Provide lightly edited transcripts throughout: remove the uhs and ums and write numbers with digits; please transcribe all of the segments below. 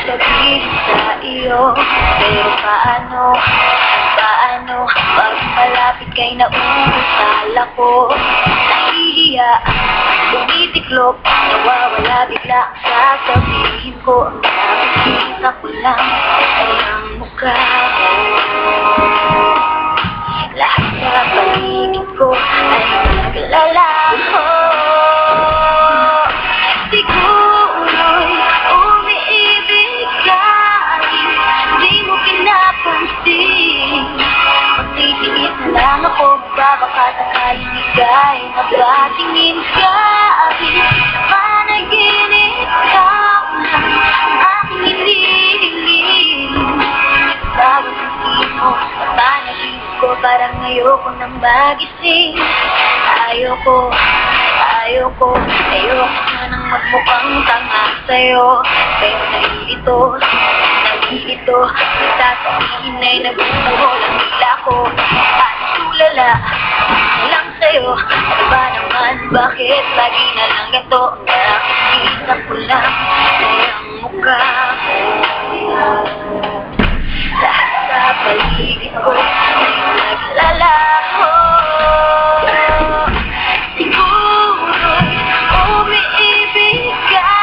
sabihin sa iyo. Pero paano pag malapit kay naunusal ako? Nahihiya, tumitiklop, nawawala bigla ang sasabihin ko. Ang nakikita ko lang ay ang mukha mo. Lahat sa paligid ko ay naglalako. Siguro'y umiibig ka, di mo pinapansin. Magtitiis na lang ako, baka sakaling ika'y mapatingin ka. Panaginip ka lang aking hinihiling. Bawat isip mo sa panaginip ko, parang ayoko nang magising. Ayoko na nang magmukhang tanga sa'yo. Pero nalilito, sasabihin ay nabubuhol ang hila ko. At tulala lang sa'yo. Ano ba naman, bakit lagi na lang ito? Nakikita ko lang ay ang mukha mo. Lahat sa paligid ko ay naglalako. Siguro'y umiibig ka,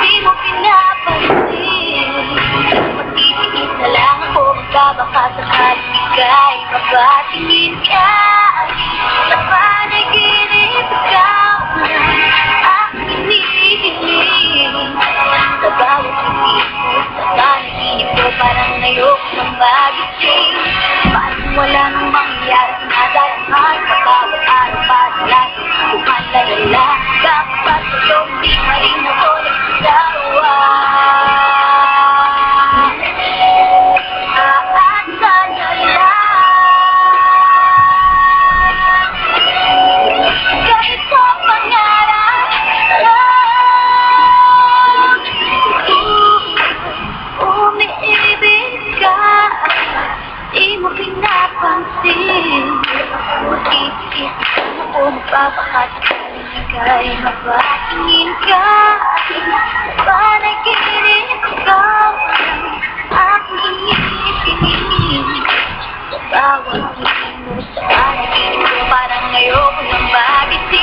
di mo pinapansin. Magtitiis na lang ako, baka sakaling ika'y mapatingin ka. Sa panaginip ka lang aking hinihiling. Sa bawat isip mo, sa panaginip ko, parang ayoko nang magising. Parang wala nang mangyayari, sinadalangan sa bawat araw pa lang. Kumalalala, dapat sa'yo hindi pa rin ako nagsasawa. Aasa na lang, kahit sa pangarap lang. Umiibig ka, di mo pinapansin. Magtitiis ako, magpapakasakaling ika'y mapatingin ka. Panaginip ka aking hinihiling. Sa bawat tingin mo sa panaginip ko, parang ayoko nang magising.